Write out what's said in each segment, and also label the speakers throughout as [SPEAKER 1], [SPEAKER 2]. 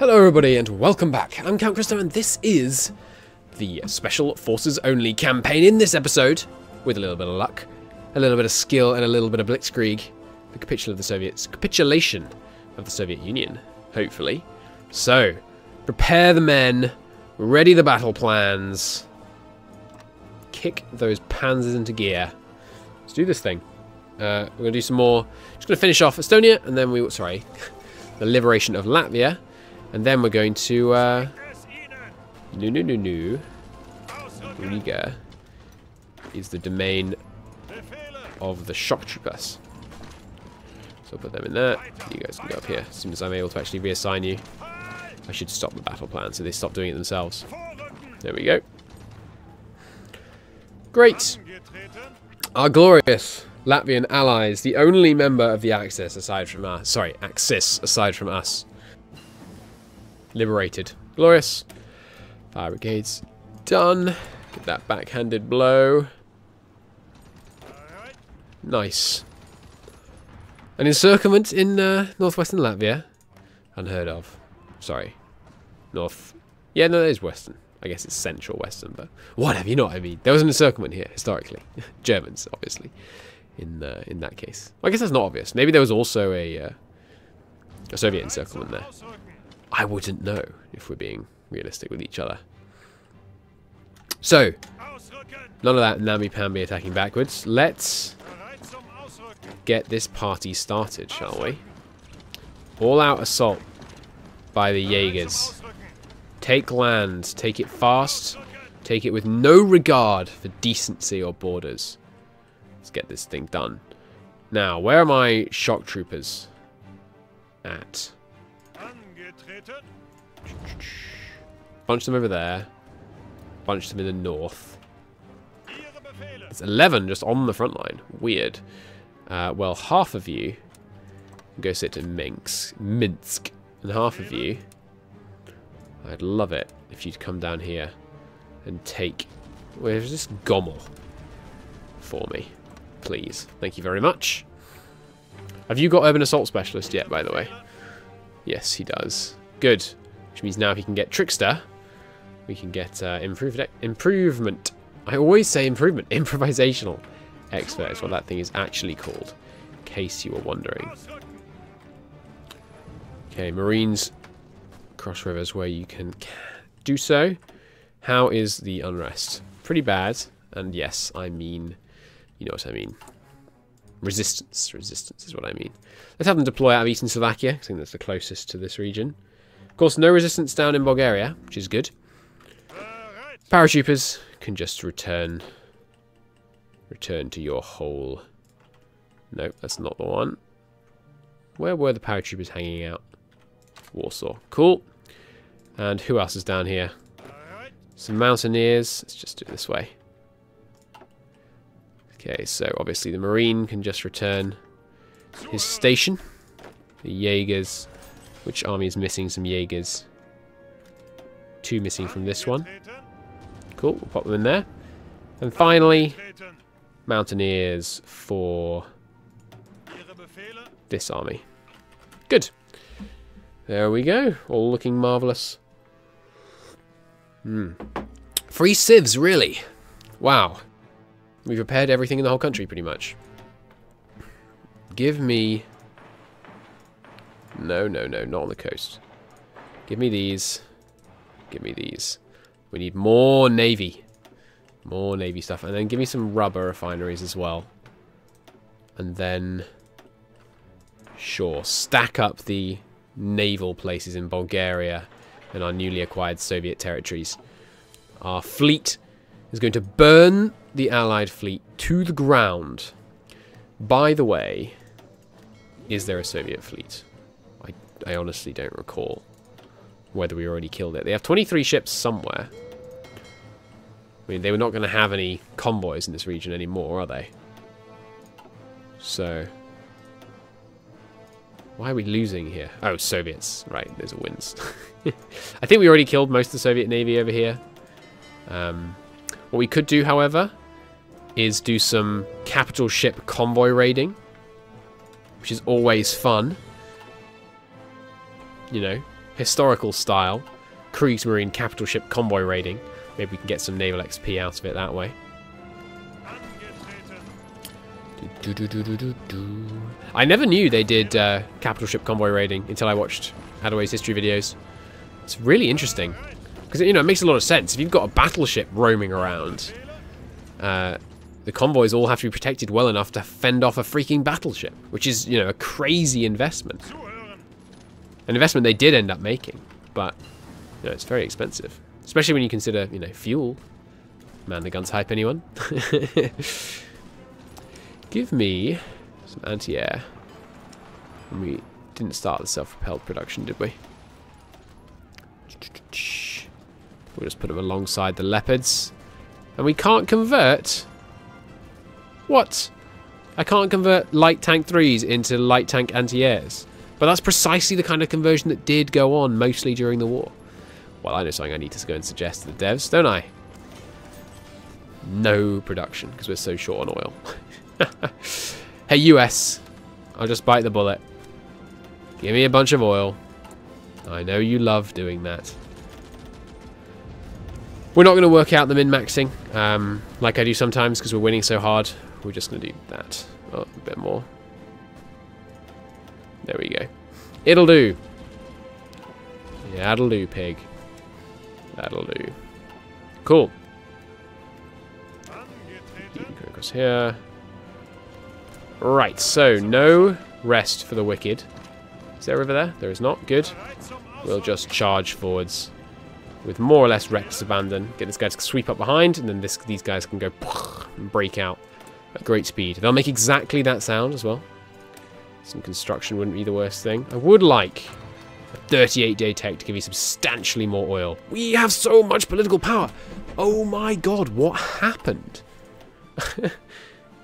[SPEAKER 1] Hello everybody and welcome back. I'm Count Christo and this is the Special Forces Only campaign. In this episode, with a little bit of luck, a little bit of skill and a little bit of Blitzkrieg, the capitulation of the Soviet Union, hopefully. So, prepare the men, ready the battle plans, kick those panzers into gear. Let's do this thing. We're going to do some more. Just going to finish off Estonia and then the liberation of Latvia. And then we're going to, Riga is the domain of the shock troopers. So I'll put them in there. You guys can go up here. As soon as I'm able to actually reassign you, I should stop the battle plan so they stop doing it themselves. There we go. Great. Our glorious Latvian allies, the only member of the Axis aside from us. Liberated. Glorious. Fire brigades done. Get that backhanded blow. Nice. An encirclement in northwestern Latvia. Unheard of. Sorry. North. Yeah, no, that is western. I guess it's central western, but whatever, you know what I mean. There was an encirclement here, historically. Germans, obviously, in that case. Well, I guess that's not obvious. Maybe there was also a Soviet encirclement there. I wouldn't know, if we're being realistic with each other. So, none of that namby-pamby attacking backwards. Let's get this party started, shall we? All-out assault by the Jaegers. Take land, take it fast, take it with no regard for decency or borders. Let's get this thing done. Now, where are my shock troopers at? Bunch them over there. Bunch them in the north. It's 11 just on the front line. Weird. Well, half of you go sit in Minsk. And half of you, I'd love it if you'd come down here and take... Where's this Gommel for me? Please. Thank you very much. Have you got Urban Assault Specialist yet, by the way? Yes, he does. Good. Which means now if he can get Trickster, we can get improvement. I always say improvement. Improvisational Expert is what that thing is actually called, in case you were wondering. Okay, Marines cross rivers where you can do so. How is the unrest? Pretty bad. And yes, I mean, you know what I mean. Resistance. Resistance is what I mean. Let's have them deploy out of Eastern Slovakia. I think that's the closest to this region. Of course, no resistance down in Bulgaria, which is good. Paratroopers can just return to your hole. No, that's not the one. Where were the paratroopers hanging out? Warsaw. Cool. And who else is down here? Some mountaineers. Let's just do it this way. Okay, so obviously the Marine can just return his station. The Jaegers. Which army is missing some Jaegers? 2 missing from this one. Cool, we'll pop them in there. And finally, Mountaineers for this army. Good. There we go. All looking marvellous. Free civs, really? Wow. We've repaired everything in the whole country, pretty much. Give me... No, not on the coast. Give me these. Give me these. We need more navy. More navy stuff. And then give me some rubber refineries as well. And then... Sure, stack up the naval places in Bulgaria and our newly acquired Soviet territories. Our fleet is going to burn the Allied fleet to the ground. By the way, is there a Soviet fleet? I honestly don't recall whether we already killed it. They have 23 ships somewhere. I mean, they were not going to have any convoys in this region anymore, are they? So... Why are we losing here? Oh, Soviets. Right, those are wins. I think we already killed most of the Soviet Navy over here. What we could do, however, is do some capital ship convoy raiding, which is always fun. You know, historical style. Kriegsmarine capital ship convoy raiding. Maybe we can get some naval XP out of it that way. I never knew they did capital ship convoy raiding until I watched HOI's history videos. It's really interesting. Because, you know, it makes a lot of sense. If you've got a battleship roaming around, the convoys all have to be protected well enough to fend off a freaking battleship, which is, you know, a crazy investment. An investment they did end up making, but, you know, it's very expensive. Especially when you consider, you know, fuel. Man the guns hype, anyone? Give me some anti-air. We didn't start the self-propelled production, did we? We'll just put them alongside the Leopards. And we can't convert... What? I can't convert light tank 3s into light tank anti-airs. But that's precisely the kind of conversion that did go on mostly during the war. Well, I know something I need to go and suggest to the devs, don't I? No production, because we're so short on oil. Hey, US. I'll just bite the bullet. Give me a bunch of oil. I know you love doing that. We're not going to work out the min-maxing, like I do sometimes, because we're winning so hard. We're just going to do that. Oh, a bit more. There we go. It'll do. Yeah, that'll do, pig. That'll do. Cool. You can go across here. Right, so no rest for the wicked. Is there a river there? There is not. Good. We'll just charge forwards with more or less reckless abandon. Get this guy to sweep up behind, and then these guys can go and break out at great speed. They'll make exactly that sound as well. Some construction wouldn't be the worst thing. I would like a 38-day tech to give you substantially more oil. We have so much political power. Oh my god, what happened?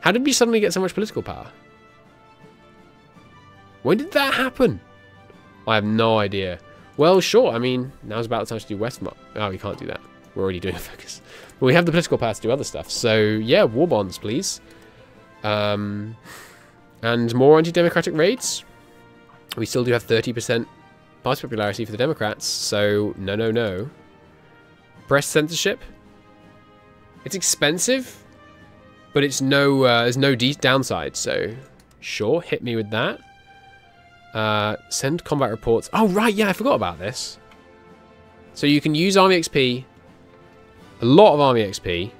[SPEAKER 1] How did we suddenly get so much political power? When did that happen? I have no idea. Well, sure, I mean, now's about the time to do Westmark. Oh, we can't do that. We're already doing a focus. But we have the political power to do other stuff. So, yeah, war bonds, please. And more anti-democratic raids. We still do have 30% party popularity for the Democrats. So, no, no, no. Press censorship. It's expensive. But it's no, there's no downside. So, sure, hit me with that. Send combat reports. Oh, right, yeah, I forgot about this. So you can use Army XP. A lot of Army XP.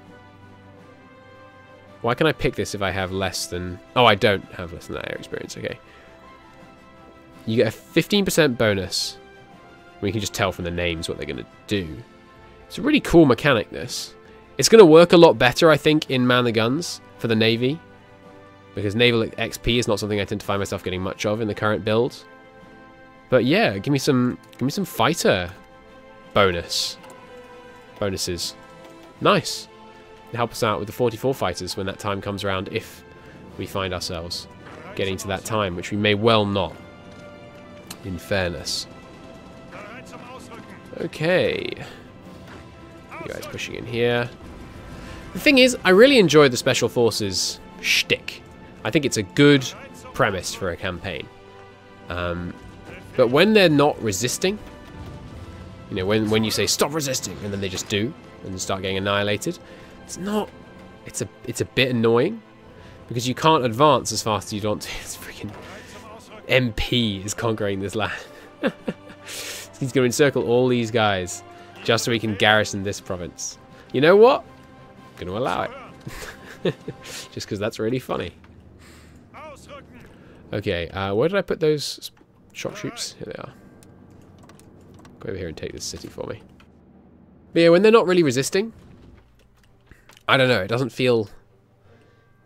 [SPEAKER 1] Why can I pick this if I have less than... Oh, I don't have less than that air experience, okay. You get a 15% bonus. We can just tell from the names what they're going to do. It's a really cool mechanic, this. It's going to work a lot better, I think, in Man the Guns for the Navy. Because naval XP is not something I tend to find myself getting much of in the current build. But yeah, give me some fighter bonuses. Nice. Help us out with the 44 fighters when that time comes around, if we find ourselves getting to that time, which we may well not, in fairness. Okay. You guys pushing in here. The thing is, I really enjoy the Special Forces shtick. I think it's a good premise for a campaign. But when they're not resisting, you know, when you say stop resisting and then they just do and start getting annihilated, it's a bit annoying because you can't advance as fast as you want to. It's freaking MP is conquering this land. He's going to encircle all these guys just so he can garrison this province. You know what? I'm going to allow it. Just because that's really funny. Okay, where did I put those shock troops? Here they are. Go over here and take this city for me. But yeah, when they're not really resisting, I don't know, it doesn't feel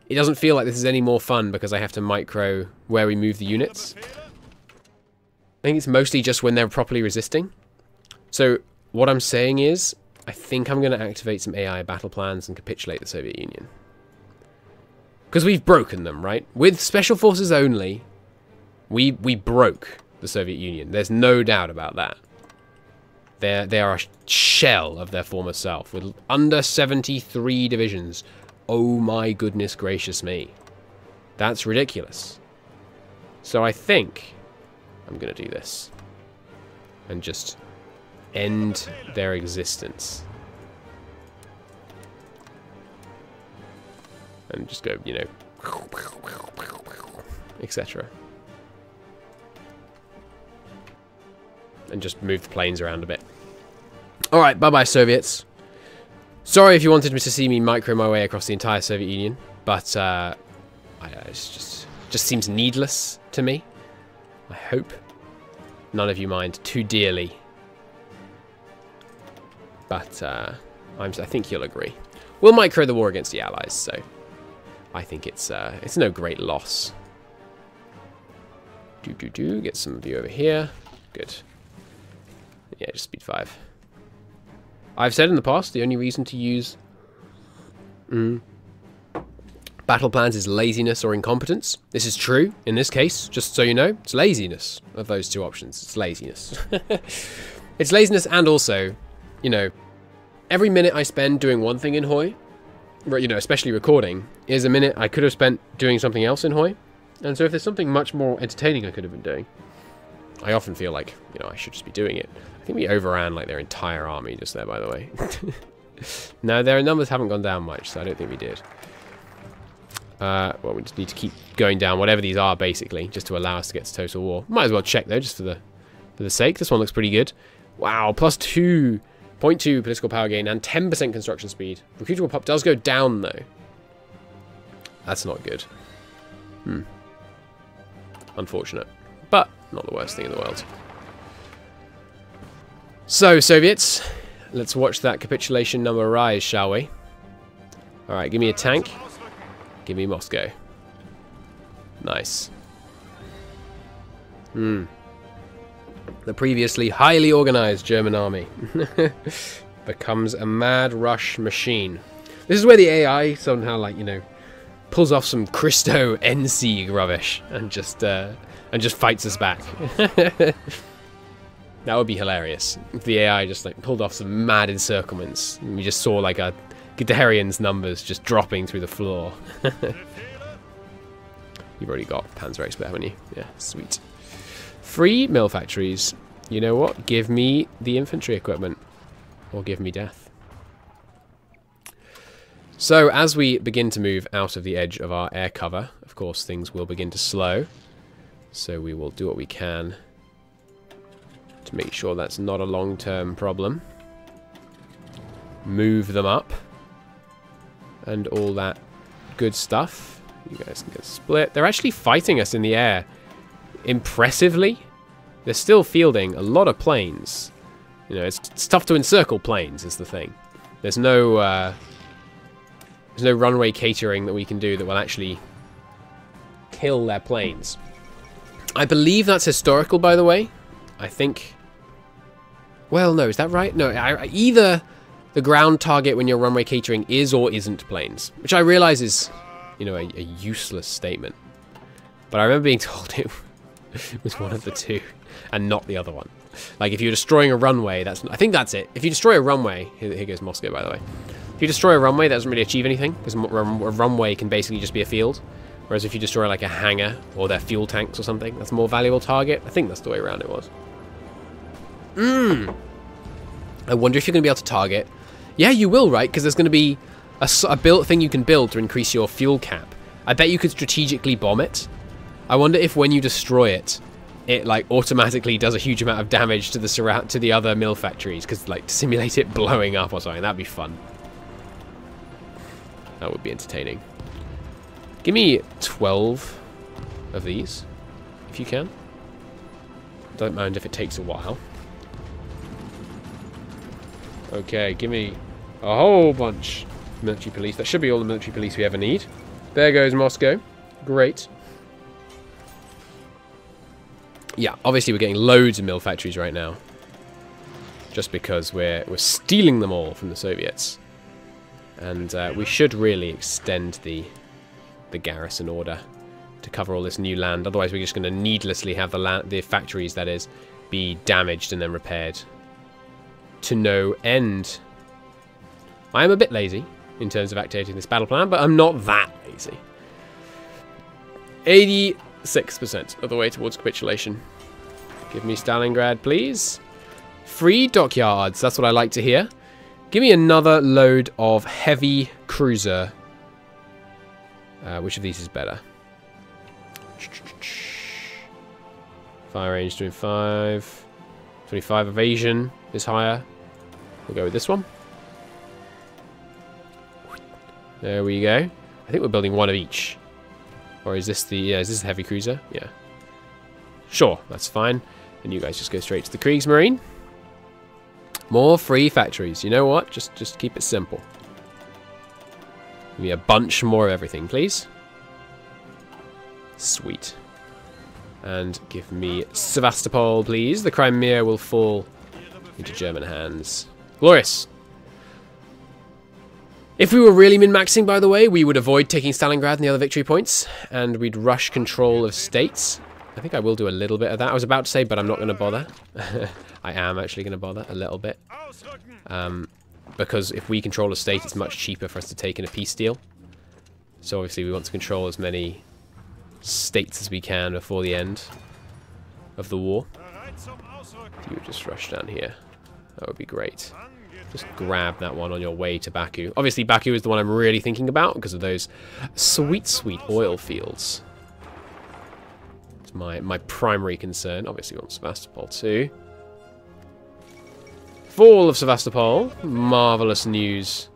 [SPEAKER 1] like this is any more fun because I have to micro where we move the units. I think it's mostly just when they're properly resisting. So what I'm saying is, I think I'm going to activate some AI battle plans and capitulate the Soviet Union. Because we've broken them, right? With Special Forces only, we broke the Soviet Union. There's no doubt about that. They are a shell of their former self, with under 73 divisions. Oh my goodness gracious me. That's ridiculous. So I think I'm going to do this. and just end their existence. And just go, you know, etc. And just move the planes around a bit. Alright, bye-bye Soviets. Sorry if you wanted to see me micro my way across the entire Soviet Union, but it just seems needless to me. I hope none of you mind too dearly. But I think you'll agree. We'll micro the war against the Allies, so I think it's no great loss. Get some of you over here. Good. Yeah, just speed 5. I've said in the past, the only reason to use battle plans is laziness or incompetence. This is true in this case, just so you know. It's laziness of those two options. It's laziness. It's laziness, and also, you know, every minute I spend doing one thing in HOI, you know, especially recording, is a minute I could have spent doing something else in HOI. And so if there's something much more entertaining I could have been doing, I often feel like, you know, I should just be doing it. I think we overran like their entire army just there, by the way. No, their numbers haven't gone down much, so I don't think we did. Well, we just need to keep going down, whatever these are, basically, just to allow us to get to total war. Might as well check, though, just for the sake. This one looks pretty good. Wow, plus 2.2 political power gain and 10% construction speed. Recruitable pop does go down, though. That's not good. Unfortunate. But not the worst thing in the world. So, Soviets, let's watch that capitulation number rise, shall we? Alright, give me a tank. Give me Moscow. Nice. The previously highly organized German army becomes a mad rush machine. This is where the AI somehow, like, you know, pulls off some Christo NC rubbish and just fights us back. That would be hilarious if the AI just like pulled off some mad encirclements and we just saw like a Guderian's numbers just dropping through the floor. You've already got Panzer Expert, haven't you? Yeah, sweet. 3 mill factories. You know what? Give me the infantry equipment. Or give me death. So, as we begin to move out of the edge of our air cover, of course, things will begin to slow. So we will do what we can to make sure that's not a long-term problem. Move them up. And all that good stuff. You guys can get split. They're actually fighting us in the air impressively. They're still fielding a lot of planes. You know, it's tough to encircle planes is the thing. There's no runway catering that we can do that will actually kill their planes. I believe that's historical, by the way. I think... Well, no, is that right? No, either the ground target when you're runway catering is or isn't planes. Which I realize is, you know, a useless statement. But I remember being told it was one of the two and not the other one. Like, if you're destroying a runway, I think that's it. If you destroy a runway... Here goes Moscow, by the way. If you destroy a runway, that doesn't really achieve anything, because a runway can basically just be a field. Whereas if you destroy like a hangar or their fuel tanks or something, that's a more valuable target. I think that's the way around it was. I wonder if you're going to be able to target. Yeah, you will, right? Because there's going to be a built thing you can build to increase your fuel cap. I bet you could strategically bomb it. I wonder if when you destroy it, it like automatically does a huge amount of damage to the other mill factories, because like to simulate it blowing up or something. That'd be fun. That would be entertaining. Give me 12 of these, if you can. Don't mind if it takes a while. Okay, give me a whole bunch of military police. That should be all the military police we ever need. There goes Moscow. Great. Yeah, obviously we're getting loads of mill factories right now. Just because we're stealing them all from the Soviets. And we should really extend the garrison order to cover all this new land. Otherwise, we're just going to needlessly have the factories, that is, be damaged and then repaired to no end. I am a bit lazy in terms of activating this battle plan, but I'm not that lazy. 86% of the way towards capitulation. Give me Stalingrad, please. Free dockyards. That's what I like to hear. Give me another load of heavy cruiser. Which of these is better? Fire range 25. 25 evasion is higher. We'll go with this one. There we go. I think we're building one of each. Or is this the... Yeah, is this a heavy cruiser? Yeah. Sure, that's fine. And you guys just go straight to the Kriegsmarine. More free factories. You know what? Just keep it simple. Give me a bunch more of everything, please. Sweet. And give me Sevastopol, please. The Crimea will fall into German hands. Glorious. If we were really min-maxing, by the way, we would avoid taking Stalingrad and the other victory points, and we'd rush control of states. I think I will do a little bit of that. I was about to say, but I'm not going to bother. I am actually going to bother a little bit. Because if we control a state, it's much cheaper for us to take in a peace deal. So obviously we want to control as many states as we can before the end of the war. If you would just rush down here, that would be great. Just grab that one on your way to Baku. Obviously, Baku is the one I'm really thinking about because of those sweet, sweet oil fields. It's my primary concern. Obviously, we want Sevastopol too. Fall of Sevastopol. Marvelous news.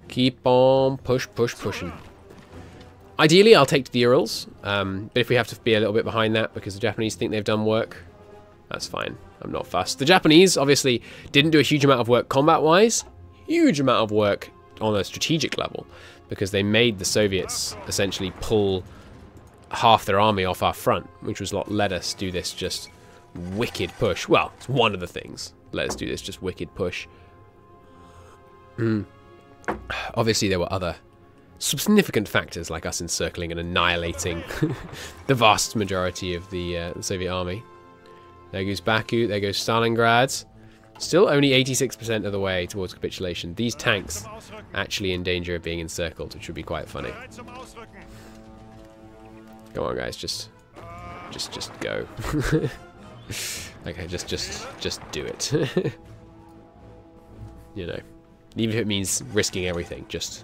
[SPEAKER 1] Keep on pushing. Ideally, I'll take the Urals. But if we have to be a little bit behind that because the Japanese think they've done work, that's fine. I'm not fussed. The Japanese obviously didn't do a huge amount of work combat-wise. Huge amount of work on a strategic level because they made the Soviets essentially pull half their army off our front, which was what let us do this just wicked push. Well, it's one of the things. Let us do this just wicked push. Obviously, there were other significant factors like us encircling and annihilating the vast majority of the Soviet army. There goes Baku, there goes Stalingrad. Still only 86% of the way towards capitulation. These tanks actually in danger of being encircled, which would be quite funny. Come on, guys, just go. Okay, just do it. You know, even if it means risking everything, even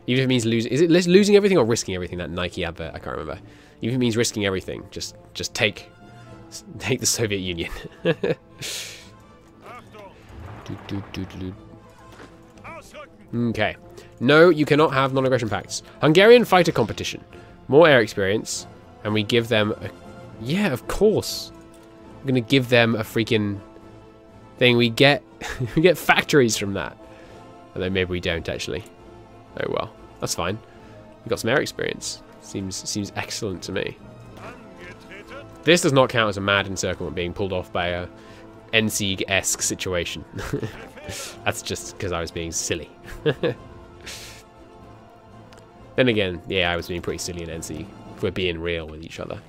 [SPEAKER 1] if it means losing. Is it losing everything or risking everything? That Nike advert, I can't remember. Even if it means risking everything, just take the Soviet Union. Okay. No, you cannot have non-aggression pacts. Hungarian fighter competition. More air experience. And we give them a... Yeah, of course. We're going to give them a freaking thing. We get we get factories from that. Although maybe we don't, actually. Oh, well. That's fine. We got some air experience. Seems excellent to me. This does not count as a mad encirclement being pulled off by a NSIEG-esque situation. That's just because I was being silly. Then again, yeah, I was being pretty silly in NSIEG, if we're being real with each other.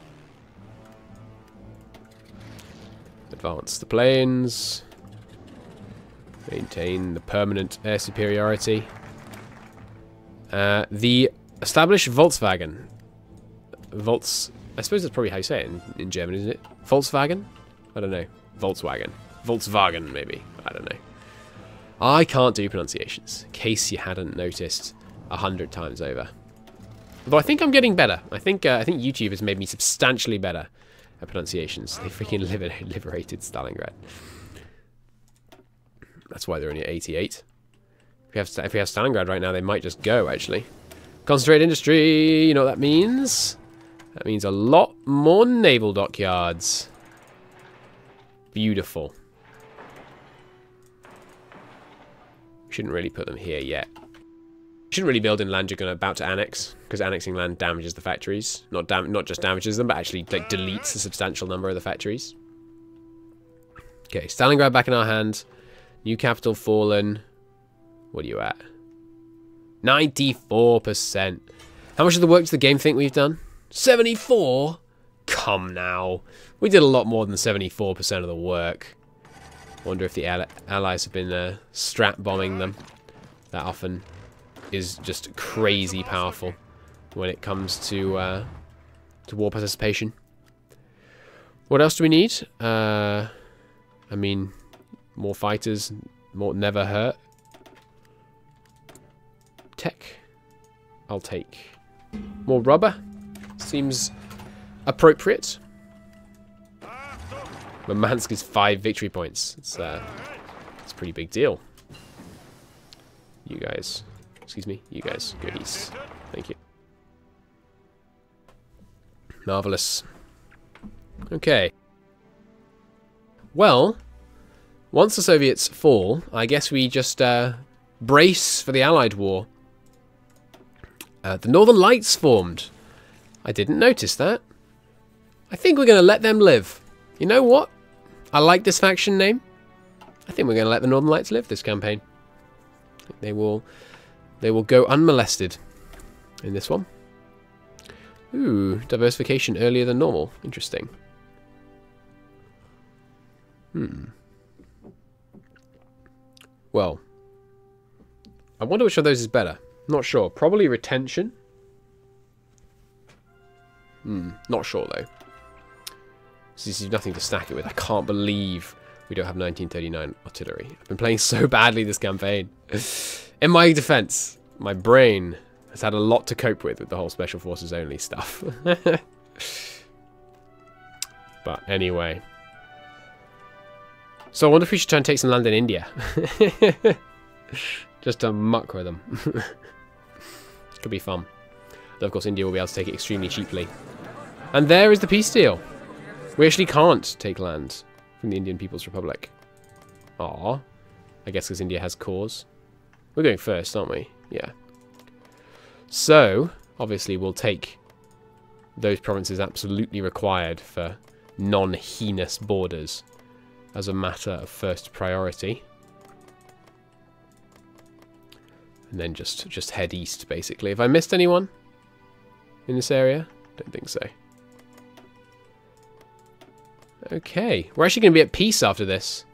[SPEAKER 1] Advance the planes. Maintain the permanent air superiority. The established Volkswagen. I suppose that's probably how you say it in German, isn't it? Volkswagen? I don't know. Volkswagen. Volkswagen, maybe. I don't know. I can't do pronunciations, in case you hadn't noticed 100 times over. Although I think I'm getting better. I think YouTube has made me substantially better at pronunciations. They freaking liberated Stalingrad. That's why they're only at 88. If we have Stalingrad right now, they might just go, actually. Concentrate industry, you know what that means? That means a lot more naval dockyards. Beautiful. Shouldn't really put them here yet. Shouldn't really build in land you're about to annex, because annexing land damages the factories. Not just damages them, but actually like deletes a substantial number of the factories. Okay, Stalingrad back in our hand. New capital fallen. What are you at? 94%. How much of the work does the game think we've done? 74? Come now. We did a lot more than 74% of the work. Wonder if the Allies have been strat bombing them. That often is just crazy powerful when it comes to war participation. What else do we need? I mean, more fighters, more never hurt. Tech. I'll take. More rubber. Seems appropriate. Murmansk is 5 victory points. It's a pretty big deal. You guys. Excuse me. You guys. Go east. Thank you. Marvellous. Okay. Well, once the Soviets fall, I guess we just brace for the Allied war. The Northern Lights formed. I didn't notice that. I think we're going to let them live. You know what? I like this faction name. I think we're going to let the Northern Lights live this campaign. They will go unmolested in this one. Ooh, diversification earlier than normal. Interesting. Well, I wonder which of those is better. Not sure. Probably retention. Not sure though. This is nothing to stack it with. I can't believe we don't have 1939 artillery. I've been playing so badly this campaign. In my defense, my brain has had a lot to cope with the whole Special Forces only stuff. But anyway. So I wonder if we should try and take some land in India. Just to muck with them. Could be fun. Though of course India will be able to take it extremely cheaply. And there is the peace deal. We actually can't take land from the Indian People's Republic. Aww. I guess because India has cores. We're going first, aren't we? Yeah. So, obviously we'll take those provinces absolutely required for non-heinous borders as a matter of first priority. And then just head east, basically. Have I missed anyone in this area? Don't think so. Okay, we're actually going to be at peace after this.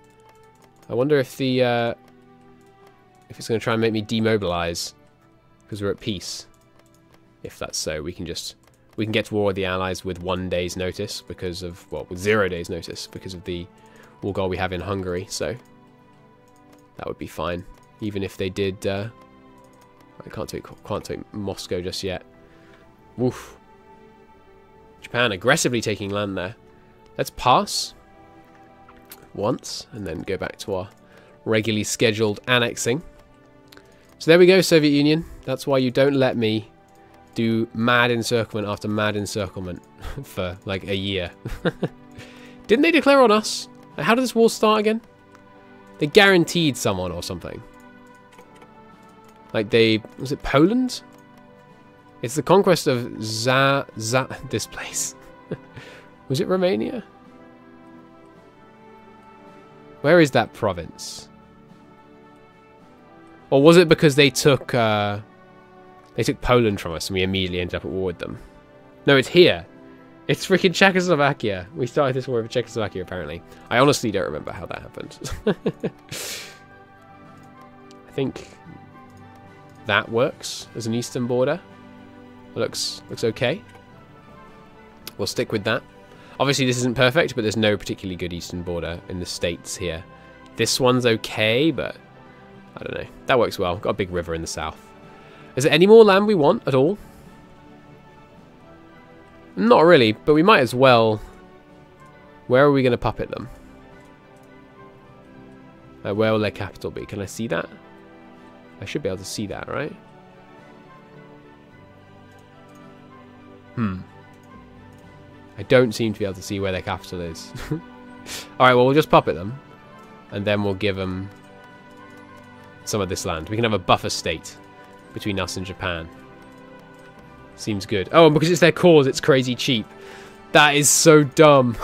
[SPEAKER 1] I wonder if the if it's going to try and make me demobilize because we're at peace. If that's so, we can get to war with the Allies with 1 day's notice because of, well, with 0 days notice because of the war goal we have in Hungary. So that would be fine, even if they did. I can't take Moscow just yet. Woof. Japan aggressively taking land there. Let's pass once and then go back to our regularly scheduled annexing. So there we go, Soviet Union. That's why you don't let me do mad encirclement after mad encirclement for like a year. Didn't they declare on us? How did this war start again? They guaranteed someone or something. Like was it Poland? It's the conquest of this place. Was it Romania? Where is that province? Or was it because they took Poland from us and we immediately ended up at war with them? No, it's here. It's freaking Czechoslovakia. We started this war over Czechoslovakia, apparently. I honestly don't remember how that happened. I think that works as an eastern border. It looks okay. We'll stick with that. Obviously, this isn't perfect, but there's no particularly good eastern border in the States here. This one's okay, but I don't know. That works well. Got a big river in the south. Is there any more land we want at all? Not really, but we might as well. Where are we going to puppet them? Where will their capital be? Can I see that? I should be able to see that, right? I don't seem to be able to see where their capital is. Alright, well, we'll just puppet them. And then we'll give them some of this land. We can have a buffer state between us and Japan. Seems good. Oh, and because it's their cause, it's crazy cheap. That is so dumb.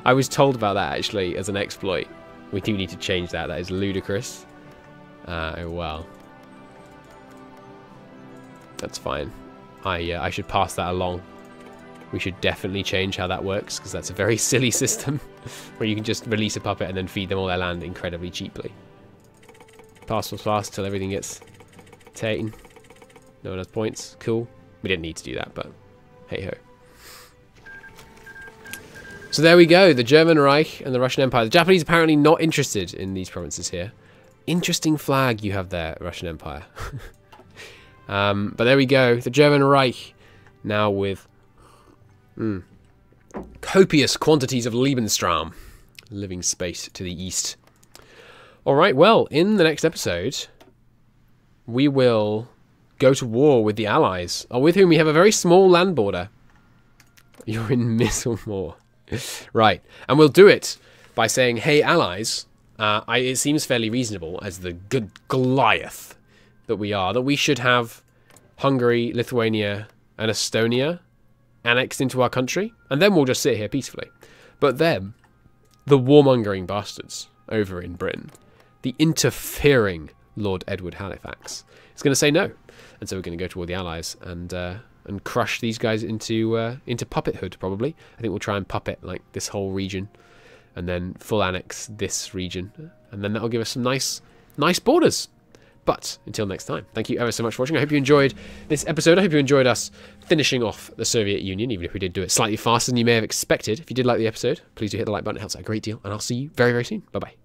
[SPEAKER 1] I was told about that, actually, as an exploit. We do need to change that. That is ludicrous. Oh, well. That's fine. I should pass that along. We should definitely change how that works, because that's a very silly system where you can just release a puppet and then feed them all their land incredibly cheaply. Pass till everything gets taken. No one has points. Cool. We didn't need to do that, but hey ho. So there we go, the German Reich and the Russian Empire. The Japanese apparently not interested in these provinces here. Interesting flag you have there, Russian Empire. But there we go, the German Reich, now with copious quantities of Lebensraum, living space to the east. Alright, well, in the next episode, we will go to war with the Allies, with whom we have a very small land border. You're in missile war. Right, and we'll do it by saying, hey, Allies, it seems fairly reasonable, as the good Goliath that we are, that we should have Hungary, Lithuania, and Estonia annexed into our country, and then we'll just sit here peacefully. But then, the warmongering bastards over in Britain, the interfering Lord Edward Halifax, is going to say no. And so we're going to go toward the Allies and crush these guys into puppethood, probably. I think we'll try and puppet like this whole region, and then full annex this region, and then that'll give us some nice borders. But until next time, thank you ever so much for watching. I hope you enjoyed this episode. I hope you enjoyed us finishing off the Soviet Union, even if we did do it slightly faster than you may have expected. If you did like the episode, please do hit the like button. It helps out a great deal. And I'll see you very, very soon. Bye-bye.